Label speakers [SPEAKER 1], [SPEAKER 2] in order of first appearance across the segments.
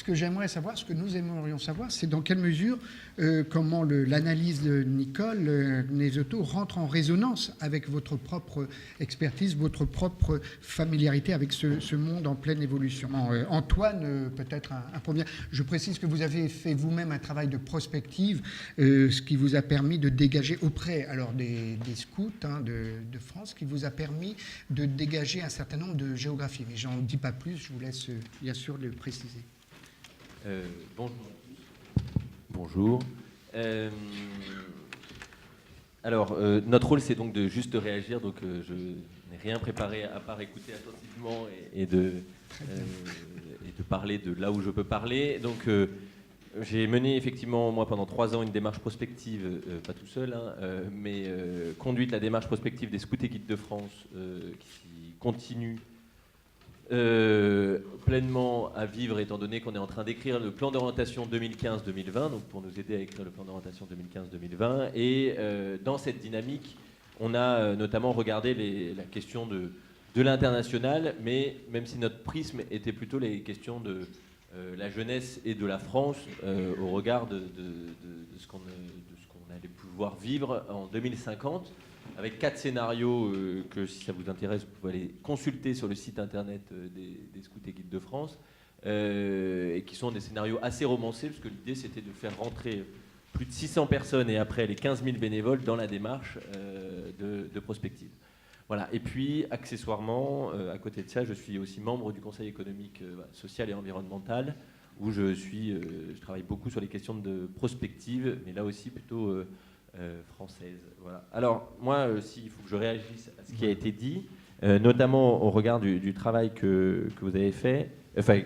[SPEAKER 1] ce que j'aimerais savoir, ce que nous aimerions savoir, c'est dans quelle mesure, comment l'analyse de Nicole Nesotto rentre en résonance avec votre propre expertise, votre propre familiarité avec ce monde en pleine évolution. Antoine, peut-être un premier. Je précise que vous avez fait vous-même un travail de prospective, ce qui vous a permis de dégager auprès des scouts de France, qui vous a permis de dégager un certain nombre de géographies. Mais j'en dis pas plus, je vous laisse bien sûr le préciser.
[SPEAKER 2] Bonjour. Bonjour. Alors, notre rôle, c'est donc de juste réagir. Donc, je n'ai rien préparé à part écouter attentivement et de parler de là où je peux parler. Donc, j'ai mené effectivement, moi, pendant 3 ans, une démarche prospective, pas tout seul, mais conduite la démarche prospective des Scouts et Guides de France, qui continue pleinement à vivre, étant donné qu'on est en train d'écrire le plan d'orientation 2015-2020, donc pour nous aider à écrire le plan d'orientation 2015-2020. Et dans cette dynamique, on a notamment regardé la question de l'international, mais même si notre prisme était plutôt les questions de la jeunesse et de la France au regard de ce qu'on allait pouvoir vivre en 2050, avec 4 scénarios que, si ça vous intéresse, vous pouvez aller consulter sur le site internet des Scouts et Guides de France, et qui sont des scénarios assez romancés, parce que l'idée c'était de faire rentrer plus de 600 personnes et après les 15 000 bénévoles dans la démarche de prospective. Voilà. Et puis, accessoirement, à côté de ça, je suis aussi membre du Conseil économique, social et environnemental, où je travaille beaucoup sur les questions de prospective, mais là aussi plutôt française. Voilà. Alors, moi, il faut que je réagisse à ce qui a été dit, notamment au regard du travail que vous avez fait,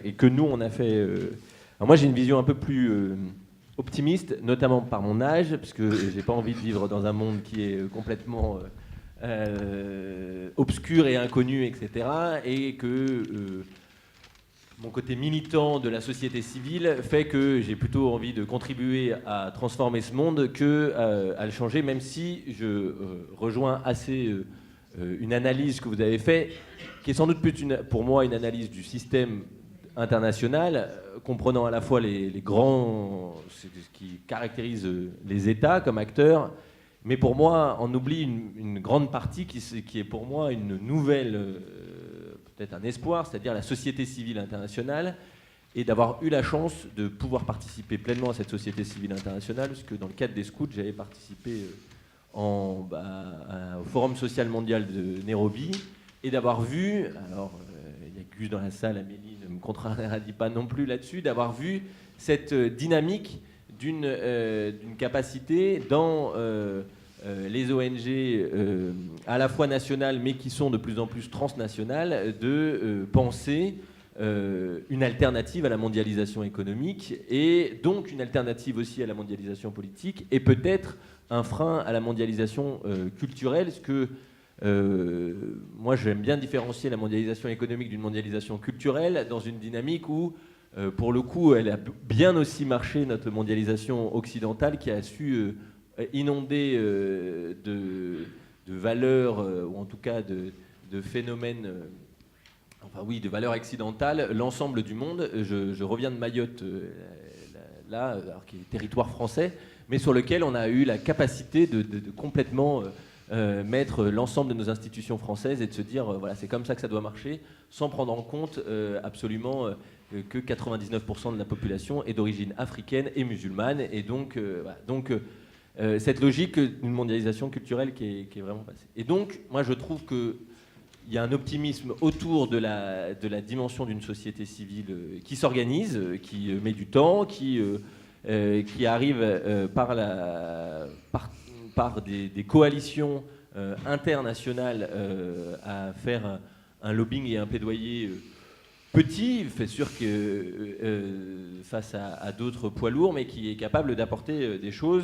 [SPEAKER 2] et que nous, on a fait. Alors moi, j'ai une vision un peu plus optimiste, notamment par mon âge, parce que j'ai pas envie de vivre dans un monde qui est complètement obscur et inconnu, etc. Et que mon côté militant de la société civile fait que j'ai plutôt envie de contribuer à transformer ce monde qu'à le changer, même si je rejoins assez une analyse que vous avez faite, qui est sans doute plus pour moi une analyse du système international, comprenant à la fois les grands, ce qui caractérise les États comme acteurs, mais pour moi, on oublie une grande partie qui est pour moi une nouvelle, peut-être un espoir, c'est-à-dire la société civile internationale, et d'avoir eu la chance de pouvoir participer pleinement à cette société civile internationale, parce que dans le cadre des scouts, j'avais participé au Forum social mondial de Nairobi, et d'avoir vu, alors il y a Gus dans la salle, Amélie ne me contredira pas non plus là-dessus, d'avoir vu cette dynamique d'une capacité dans les ONG à la fois nationales mais qui sont de plus en plus transnationales de penser une alternative à la mondialisation économique et donc une alternative aussi à la mondialisation politique et peut-être un frein à la mondialisation culturelle, ce que moi j'aime bien différencier la mondialisation économique d'une mondialisation culturelle dans une dynamique où pour le coup, elle a bien aussi marché, notre mondialisation occidentale, qui a su inonder de valeurs, ou en tout cas de phénomènes, de valeurs occidentales, l'ensemble du monde. Je reviens de Mayotte, là, alors, qui est territoire français, mais sur lequel on a eu la capacité de complètement mettre l'ensemble de nos institutions françaises et de se dire, voilà, c'est comme ça que ça doit marcher, sans prendre en compte absolument que 99% de la population est d'origine africaine et musulmane. Et donc, cette logique d'une mondialisation culturelle qui est vraiment passée. Et donc, moi, je trouve qu'il y a un optimisme autour de la dimension d'une société civile qui s'organise, qui met du temps, qui arrive par des coalitions internationales à faire un lobbying et un plaidoyer petit, fait sûr que face à d'autres poids lourds, mais qui est capable d'apporter des choses.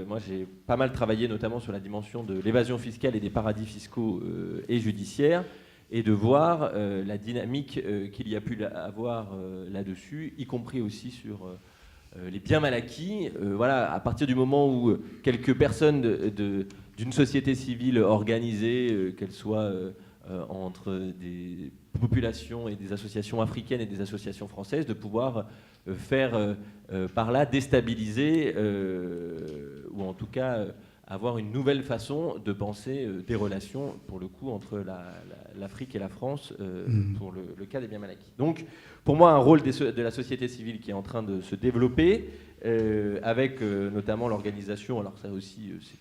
[SPEAKER 2] Moi, j'ai pas mal travaillé notamment sur la dimension de l'évasion fiscale et des paradis fiscaux et judiciaires, et de voir la dynamique qu'il y a pu avoir là-dessus, y compris aussi sur les biens mal acquis. Voilà, à partir du moment où quelques personnes d'une société civile organisée, qu'elle soit entre des populations et des associations africaines et des associations françaises, de pouvoir faire par là déstabiliser ou en tout cas avoir une nouvelle façon de penser des relations, pour le coup, entre l'Afrique et la France, pour le cas des biens mal acquis. Donc, pour moi, un rôle de la société civile qui est en train de se développer, avec notamment l'organisation, alors ça aussi, c'est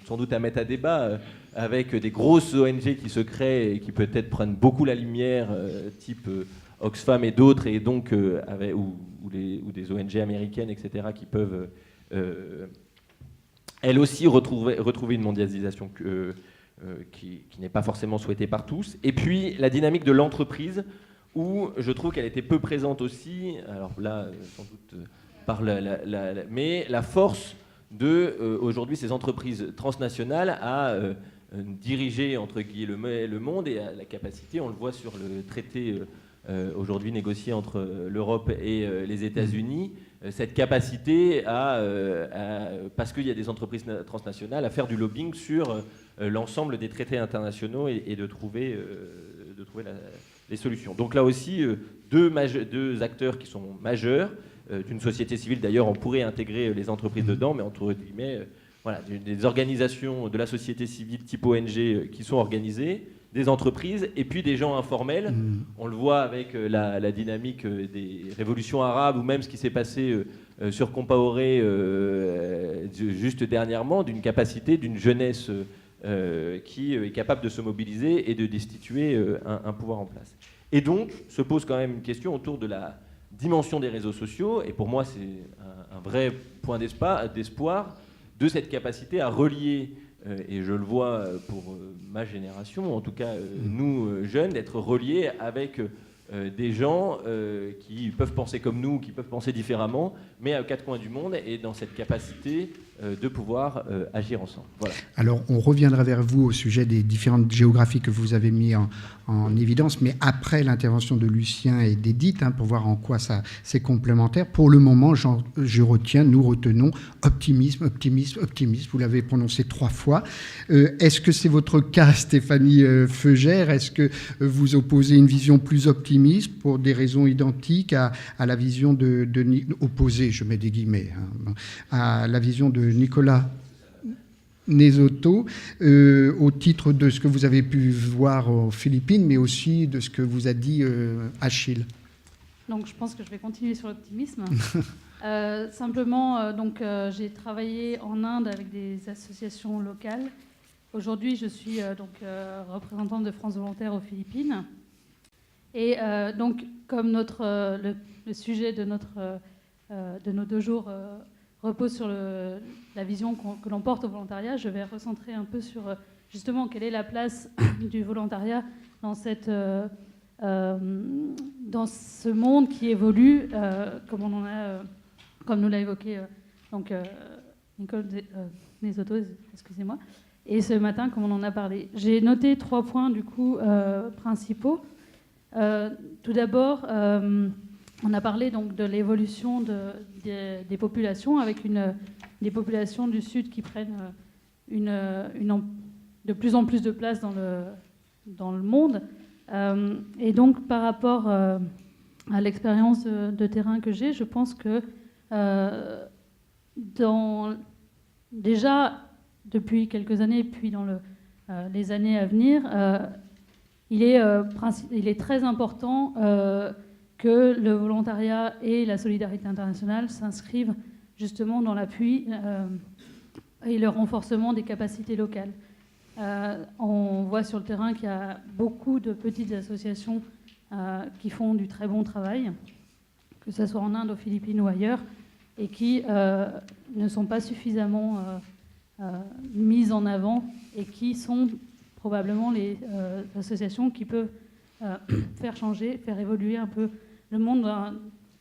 [SPEAKER 2] sans doute à mettre à débat, avec des grosses ONG qui se créent et qui peut-être prennent beaucoup la lumière, type Oxfam et d'autres, et donc, ou des ONG américaines, etc., qui peuvent... elle aussi retrouver une mondialisation qui n'est pas forcément souhaitée par tous. Et puis la dynamique de l'entreprise, où je trouve qu'elle était peu présente aussi, alors là, sans doute mais la force de, aujourd'hui, ces entreprises transnationales à diriger, entre guillemets, le monde, et à la capacité, on le voit sur le traité aujourd'hui négocié entre l'Europe et les États-Unis, cette capacité parce qu'il y a des entreprises transnationales, à faire du lobbying sur l'ensemble des traités internationaux et de trouver les solutions. Donc là aussi, deux acteurs qui sont majeurs, d'une société civile, d'ailleurs on pourrait intégrer les entreprises dedans, mais entre guillemets, voilà, des organisations de la société civile type ONG qui sont organisées, des entreprises, et puis des gens informels. On le voit avec la dynamique des révolutions arabes, ou même ce qui s'est passé sur Compaoré juste dernièrement, d'une capacité d'une jeunesse qui est capable de se mobiliser et de destituer un pouvoir en place. Et donc, se pose quand même une question autour de la dimension des réseaux sociaux, et pour moi c'est un vrai point d'espoir de cette capacité à relier, et je le vois pour ma génération, en tout cas nous jeunes, d'être reliés avec des gens qui peuvent penser comme nous, qui peuvent penser différemment, mais à quatre coins du monde, et dans cette capacité de pouvoir agir ensemble. Voilà.
[SPEAKER 1] Alors, on reviendra vers vous au sujet des différentes géographies que vous avez mis en évidence, mais après l'intervention de Lucien et d'Edith, pour voir en quoi c'est complémentaire. Pour le moment, nous retenons optimisme, optimisme, optimisme. Vous l'avez prononcé 3 fois. Est-ce que c'est votre cas, Stéphanie Feugère? Est-ce que vous opposez une vision plus optimiste pour des raisons identiques à la vision opposée, je mets des guillemets, à la vision de Nicolas Nesotto, au titre de ce que vous avez pu voir aux Philippines, mais aussi de ce que vous a dit Achille?
[SPEAKER 3] Donc, je pense que je vais continuer sur l'optimisme. Simplement, j'ai travaillé en Inde avec des associations locales. Aujourd'hui, je suis représentante de France Volontaire aux Philippines. Et donc, comme le sujet de nos 2 jours repose sur la vision que l'on porte au volontariat, je vais recentrer un peu sur justement quelle est la place du volontariat dans ce monde qui évolue, comme nous l'a évoqué Nicole Nesotto, excusez-moi. Et ce matin, comme on en a parlé, j'ai noté 3 points du coup principaux. Tout d'abord, on a parlé donc de l'évolution des populations, avec des populations du Sud qui prennent de plus en plus de place dans le monde. Et donc, par rapport à l'expérience de terrain que j'ai, je pense que déjà depuis quelques années, puis dans les années à venir, il est très important que le volontariat et la solidarité internationale s'inscrivent justement dans l'appui et le renforcement des capacités locales. On voit sur le terrain qu'il y a beaucoup de petites associations qui font du très bon travail, que ce soit en Inde, aux Philippines ou ailleurs, et qui ne sont pas suffisamment mises en avant, et qui sont probablement les associations qui peuvent faire changer, faire évoluer un peu le monde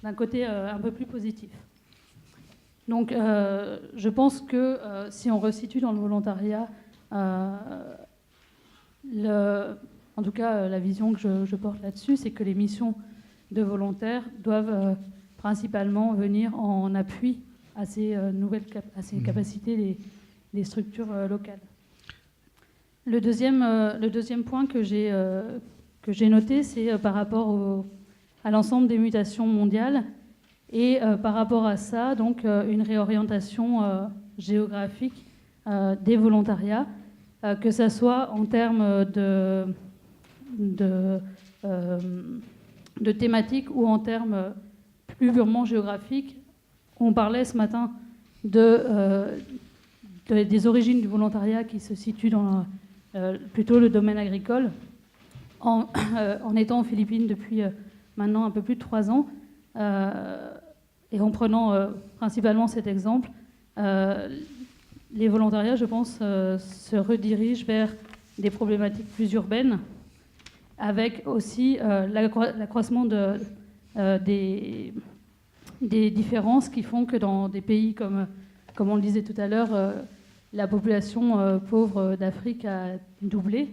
[SPEAKER 3] d'un côté un peu plus positif. Donc je pense que si on resitue dans le volontariat, en tout cas la vision que je porte là-dessus, c'est que les missions de volontaires doivent principalement venir en appui à ces capacités des structures locales. Le deuxième point que j'ai noté, c'est par rapport à l'ensemble des mutations mondiales et par rapport à ça, donc une réorientation géographique des volontariats, que ça soit en termes de thématiques ou en termes plus purement géographiques. On parlait ce matin des origines du volontariat qui se situent dans plutôt le domaine agricole. En étant aux Philippines depuis maintenant un peu plus de 3 ans, et en prenant principalement cet exemple, les volontariats, je pense, se redirigent vers des problématiques plus urbaines, avec aussi l'accroissement des différences qui font que dans des pays comme on le disait tout à l'heure, la population pauvre d'Afrique a doublé.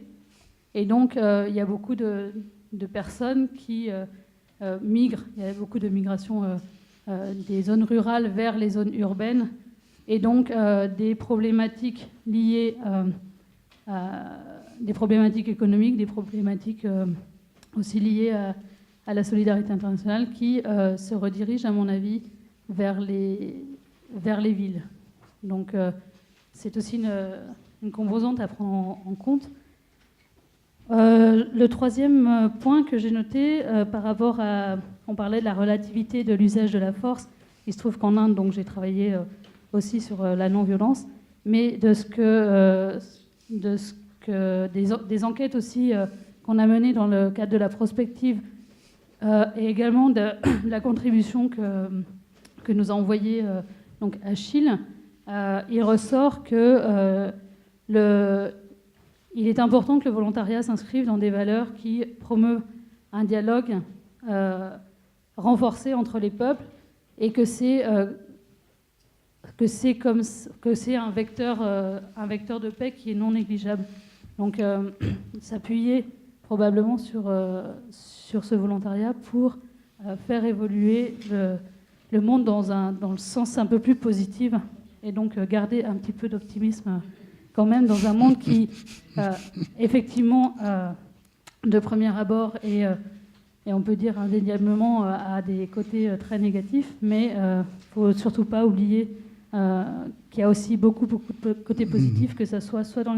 [SPEAKER 3] Et donc, il y a beaucoup de personnes qui migrent. Il y a beaucoup de migration des zones rurales vers les zones urbaines. Et donc, des problématiques liées à des problématiques économiques, des problématiques aussi liées à la solidarité internationale qui se redirigent, à mon avis, vers les villes. Donc, c'est aussi une composante à prendre en compte. Le troisième point que j'ai noté par rapport à... On parlait de la relativité de l'usage de la force. Il se trouve qu'en Inde, donc, j'ai travaillé aussi sur la non-violence, mais des enquêtes aussi qu'on a menées dans le cadre de la prospective et également de la contribution que nous a envoyée donc Achille, il ressort que il est important que le volontariat s'inscrive dans des valeurs qui promeuvent un dialogue renforcé entre les peuples et que c'est un vecteur de paix qui est non négligeable. Donc, s'appuyer probablement sur ce volontariat pour faire évoluer le monde dans le sens un peu plus positif et donc garder un petit peu d'optimisme quand même dans un monde qui, effectivement, de premier abord et on peut dire indéniablement a des côtés très négatifs, mais il ne faut surtout pas oublier qu'il y a aussi beaucoup de côtés positifs, que ce soit dans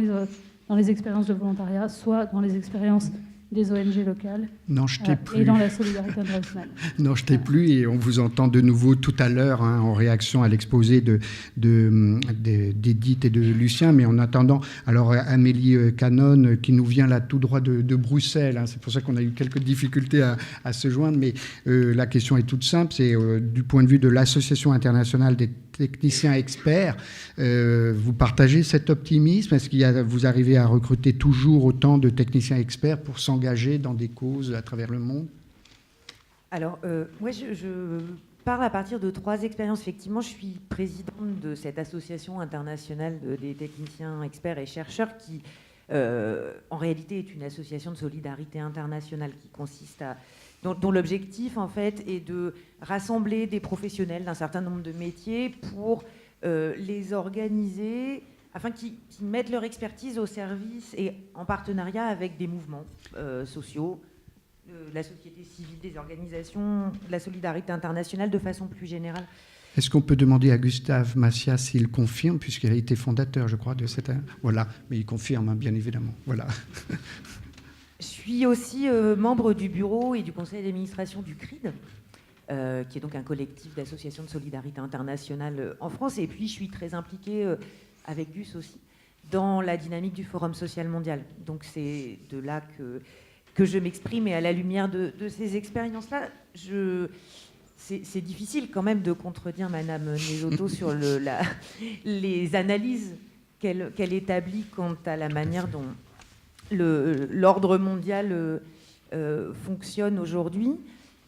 [SPEAKER 3] les expériences de volontariat, soit dans les expériences des ONG locales et dans la solidarité internationale.
[SPEAKER 1] Non, je t'ai plus et on vous entend de nouveau tout à l'heure en réaction à l'exposé d'Edith et de Lucien, mais en attendant, alors Amélie Canon qui nous vient là tout droit de Bruxelles, c'est pour ça qu'on a eu quelques difficultés à se joindre, mais la question est toute simple, c'est du point de vue de l'Association internationale des techniciens experts, vous partagez cet optimisme? Est-ce que vous arrivez à recruter toujours autant de techniciens experts pour s'engager dans des causes à travers le monde?
[SPEAKER 4] Alors, moi, je parle à partir de 3 expériences. Effectivement, je suis présidente de cette association internationale des techniciens experts et chercheurs qui, en réalité, est une association de solidarité internationale qui consiste dont l'objectif, en fait, est de rassembler des professionnels d'un certain nombre de métiers pour les organiser afin qu'ils mettent leur expertise au service et en partenariat avec des mouvements sociaux, la société civile, des organisations, de la solidarité internationale de façon plus générale.
[SPEAKER 1] Est-ce qu'on peut demander à Gustave Macias s'il confirme, puisqu'il a été fondateur, je crois, de cette... Voilà, mais il confirme, bien évidemment. Voilà.
[SPEAKER 4] Je suis aussi membre du bureau et du conseil d'administration du CRID, qui est donc un collectif d'associations de solidarité internationale en France. Et puis, je suis très impliquée, avec Gus aussi, dans la dynamique du Forum social mondial. Donc, c'est de là que je m'exprime. Et à la lumière de ces expériences-là, c'est difficile quand même de contredire Madame Nesotto sur les analyses qu'elle établit quant à la manière dont l'ordre mondial fonctionne aujourd'hui.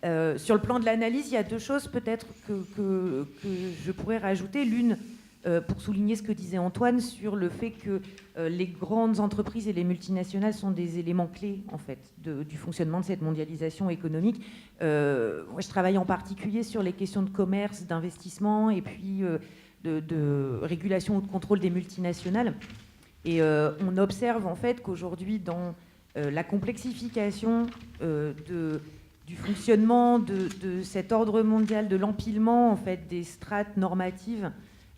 [SPEAKER 4] Sur le plan de l'analyse, il y a 2 choses peut-être que je pourrais rajouter. L'une, pour souligner ce que disait Antoine sur le fait que les grandes entreprises et les multinationales sont des éléments clés en fait, du fonctionnement de cette mondialisation économique. Moi, je travaille en particulier sur les questions de commerce, d'investissement et puis de régulation ou de contrôle des multinationales. Et on observe en fait qu'aujourd'hui, dans la complexification du fonctionnement de cet ordre mondial, de l'empilement en fait des strates normatives,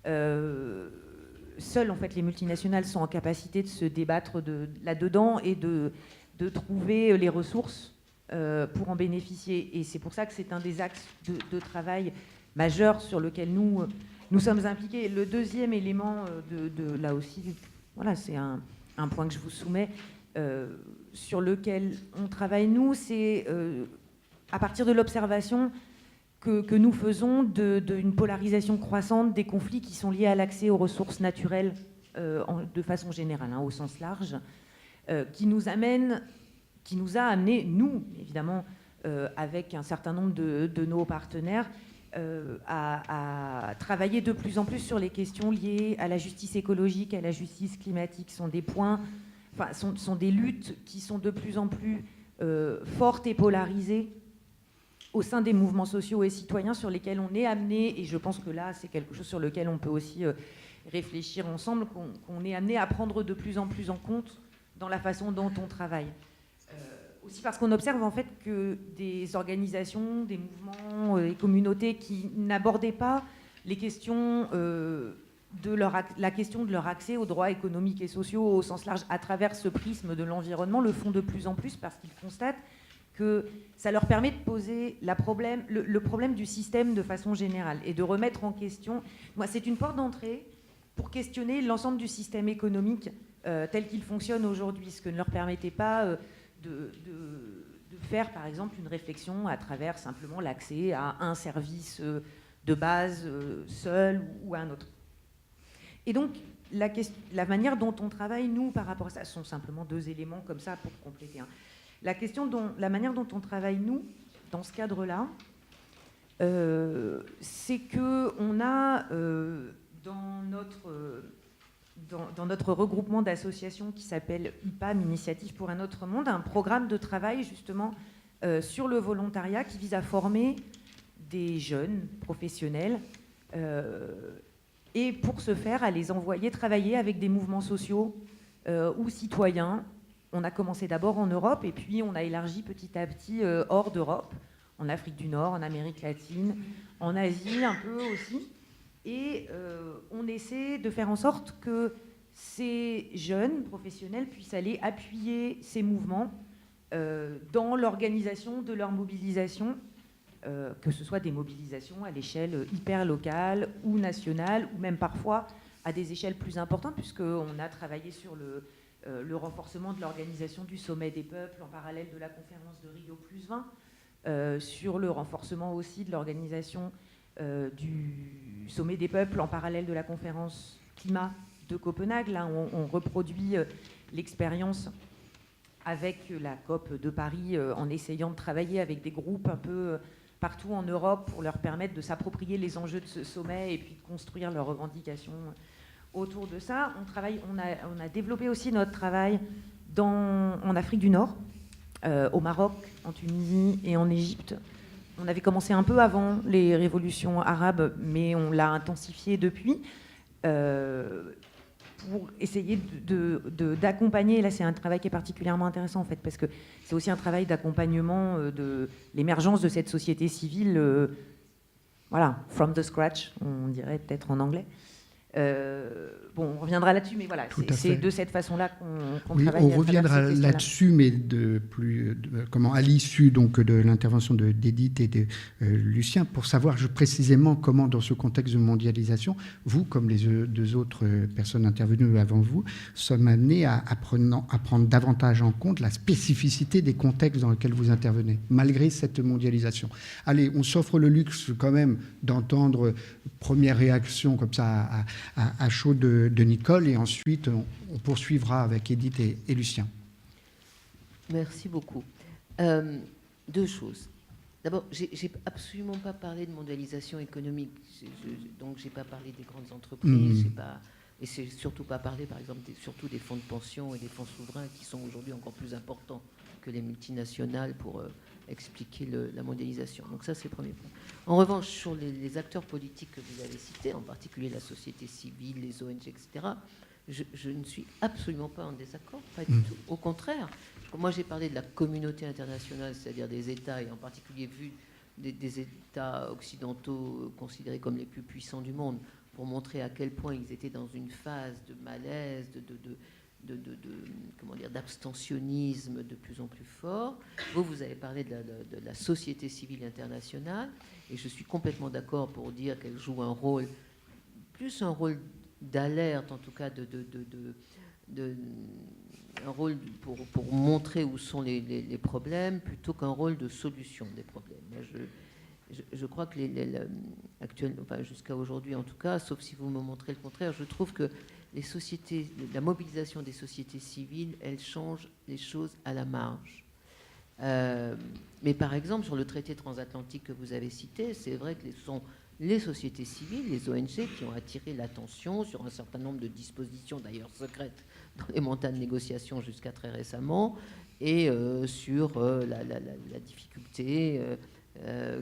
[SPEAKER 4] seules en fait les multinationales sont en capacité de se débattre là-dedans et de trouver les ressources pour en bénéficier. Et c'est pour ça que c'est un des axes de travail majeurs sur lequel nous sommes impliqués. Le deuxième élément là aussi, voilà, c'est un point que je vous soumets, sur lequel on travaille nous, c'est à partir de l'observation que nous faisons d'une polarisation croissante des conflits qui sont liés à l'accès aux ressources naturelles de façon générale, au sens large, qui nous a amené, nous, évidemment, avec un certain nombre de nos partenaires, à travailler de plus en plus sur les questions liées à la justice écologique, à la justice climatique. Sont des luttes qui sont de plus en plus fortes et polarisées au sein des mouvements sociaux et citoyens sur lesquels on est amené, et je pense que là, c'est quelque chose sur lequel on peut aussi réfléchir ensemble, qu'on est amené à prendre de plus en plus en compte dans la façon dont on travaille. Aussi parce qu'on observe en fait que des organisations, des mouvements et communautés qui n'abordaient pas les questions la question de leur accès aux droits économiques et sociaux au sens large à travers ce prisme de l'environnement le font de plus en plus parce qu'ils constatent que ça leur permet de poser le problème du système de façon générale et de remettre en question. Moi, c'est une porte d'entrée pour questionner l'ensemble du système économique tel qu'il fonctionne aujourd'hui, ce que ne leur permettait pas de faire, par exemple, une réflexion à travers simplement l'accès à un service de base seul ou à un autre. Et donc, la manière dont on travaille, nous, par rapport à ça, sont simplement deux éléments comme ça pour compléter. La manière dont on travaille, nous, dans ce cadre-là, c'est qu'on a dans notre regroupement d'associations qui s'appelle UPAM, Initiative pour un autre monde, un programme de travail justement sur le volontariat qui vise à former des jeunes professionnels et pour ce faire à les envoyer travailler avec des mouvements sociaux ou citoyens. On a commencé d'abord en Europe et puis on a élargi petit à petit hors d'Europe, en Afrique du Nord, en Amérique latine, en Asie un peu aussi. Et on essaie de faire en sorte que ces jeunes professionnels puissent aller appuyer ces mouvements dans l'organisation de leur mobilisation, que ce soit des mobilisations à l'échelle hyper locale ou nationale, ou même parfois à des échelles plus importantes, puisqu'on a travaillé sur le renforcement de l'organisation du sommet des peuples en parallèle de la conférence de Rio +20, sur le renforcement aussi de l'organisation du sommet des peuples en parallèle de la conférence climat de Copenhague. Là, on reproduit l'expérience avec la COP de Paris en essayant de travailler avec des groupes un peu partout en Europe pour leur permettre de s'approprier les enjeux de ce sommet et puis de construire leurs revendications autour de ça. On a développé aussi notre travail en Afrique du Nord, au Maroc, en Tunisie et en Égypte. On avait commencé un peu avant les révolutions arabes, mais on l'a intensifié depuis pour essayer d'accompagner. Là, c'est un travail qui est particulièrement intéressant, en fait, parce que c'est aussi un travail d'accompagnement de l'émergence de cette société civile, voilà, from the scratch, on dirait peut-être en anglais. On reviendra là-dessus, mais voilà, c'est de cette façon-là qu'on travaille.
[SPEAKER 1] On reviendra là-dessus, mais à l'issue donc de l'intervention d'Edith et de Lucien, pour savoir précisément comment, dans ce contexte de mondialisation, vous, comme les deux autres personnes intervenues avant vous, sommes amenés à prendre davantage en compte la spécificité des contextes dans lesquels vous intervenez, malgré cette mondialisation. Allez, on s'offre le luxe quand même d'entendre première réaction comme ça à chaud de Nicole, et ensuite on poursuivra avec Edith et Lucien.
[SPEAKER 5] Merci beaucoup. Deux choses. D'abord, j'ai absolument pas parlé de mondialisation économique, donc j'ai pas parlé des grandes entreprises, et c'est surtout pas parlé, par exemple, surtout des fonds de pension et des fonds souverains qui sont aujourd'hui encore plus importants que les multinationales pour expliquer la mondialisation. Donc ça, c'est le premier point. En revanche, sur les acteurs politiques que vous avez cités, en particulier la société civile, les ONG, etc., je ne suis absolument pas en désaccord, pas du tout. Au contraire, moi j'ai parlé de la communauté internationale, c'est-à-dire des États, et en particulier vu des États occidentaux considérés comme les plus puissants du monde, pour montrer à quel point ils étaient dans une phase de malaise, comment dire, d'abstentionnisme de plus en plus fort. Vous avez parlé de la société civile internationale, et je suis complètement d'accord pour dire qu'elle joue un rôle, plus un rôle d'alerte, en tout cas un rôle pour montrer où sont les problèmes, plutôt qu'un rôle de solution des problèmes. Moi, je crois que actuellement, enfin, jusqu'à aujourd'hui en tout cas, sauf si vous me montrez le contraire, je trouve que la mobilisation des sociétés civiles, elle change les choses à la marge. Mais par exemple, sur le traité transatlantique que vous avez cité, c'est vrai que ce sont les sociétés civiles, les ONG, qui ont attiré l'attention sur un certain nombre de dispositions, d'ailleurs secrètes, dans les mandats de négociation jusqu'à très récemment, et sur la difficulté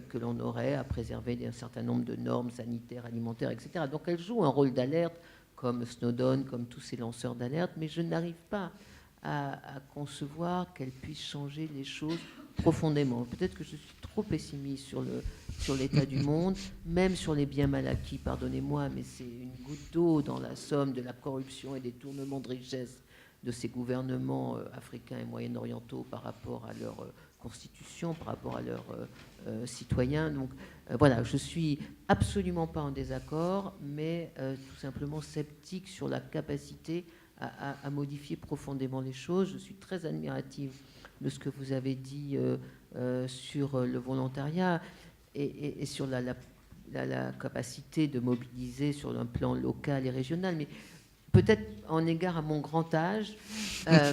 [SPEAKER 5] que l'on aurait à préserver un certain nombre de normes sanitaires, alimentaires, etc. Donc elles jouent un rôle d'alerte, comme Snowden, comme tous ces lanceurs d'alerte, mais je n'arrive pas à concevoir qu'elles puissent changer les choses profondément. Peut-être que je suis trop pessimiste sur l'état du monde, même sur les biens mal acquis, pardonnez-moi, mais c'est une goutte d'eau dans la somme de la corruption et des tournements de richesse de ces gouvernements africains et moyen-orientaux par rapport à leur constitution, par rapport à leurs citoyens. Donc voilà, je suis absolument pas en désaccord, mais tout simplement sceptique sur la capacité à modifier profondément les choses. Je suis très admirative de ce que vous avez dit sur le volontariat et sur la capacité de mobiliser sur un plan local et régional. Mais peut-être en égard à mon grand âge, ça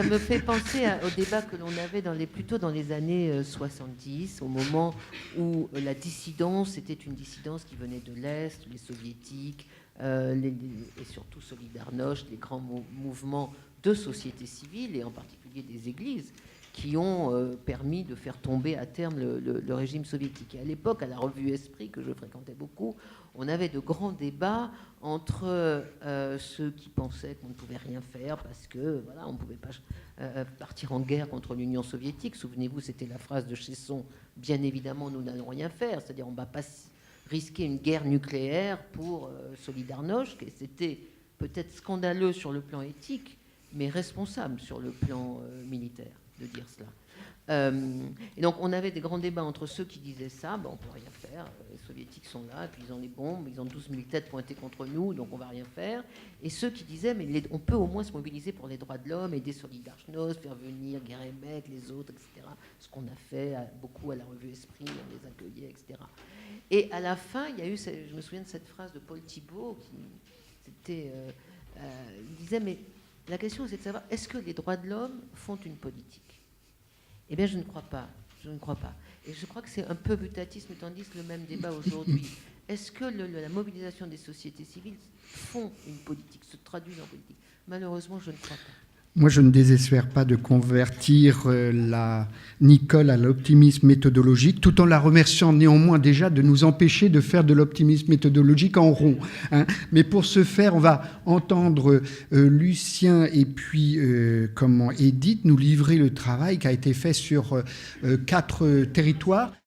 [SPEAKER 5] me fait penser au débat que l'on avait plutôt dans les années 70, au moment où la dissidence était une dissidence qui venait de l'Est, les soviétiques, et surtout Solidarność, les grands mouvements de société civile, et en particulier des églises, qui ont permis de faire tomber à terme le régime soviétique. Et à l'époque, à la revue Esprit, que je fréquentais beaucoup, on avait de grands débats entre ceux qui pensaient qu'on ne pouvait rien faire parce que voilà, on ne pouvait pas partir en guerre contre l'Union soviétique. Souvenez-vous, c'était la phrase de Chesson, bien évidemment, nous n'allons rien faire, c'est-à-dire on ne va pas risquer une guerre nucléaire pour Solidarność, et c'était peut-être scandaleux sur le plan éthique, mais responsable sur le plan militaire de dire cela. Et donc on avait des grands débats entre ceux qui disaient ça, on ne peut rien faire, les soviétiques sont là, et puis ils ont les bombes, ils ont 12 000 têtes pointées contre nous, donc on ne va rien faire. Et ceux qui disaient, mais on peut au moins se mobiliser pour les droits de l'homme, aider Solidarność, faire venir Guérémec, les autres, etc. Ce qu'on a fait beaucoup à la revue Esprit, on les accueillait, etc. Et à la fin, il y a eu, je me souviens de cette phrase de Paul Thibault, il disait, mais la question c'est de savoir, est-ce que les droits de l'homme font une politique ? Eh bien, je ne crois pas. Je ne crois pas. Et je crois que c'est un peu mutatis mutandis le même débat aujourd'hui. Est-ce que la mobilisation des sociétés civiles font une politique, se traduisent en politique ? Malheureusement, je ne crois pas.
[SPEAKER 1] Moi, je ne désespère pas de convertir la Nicole à l'optimisme méthodologique, tout en la remerciant néanmoins déjà de nous empêcher de faire de l'optimisme méthodologique en rond. Mais pour ce faire, on va entendre Lucien et puis Edith nous livrer le travail qui a été fait sur 4 territoires.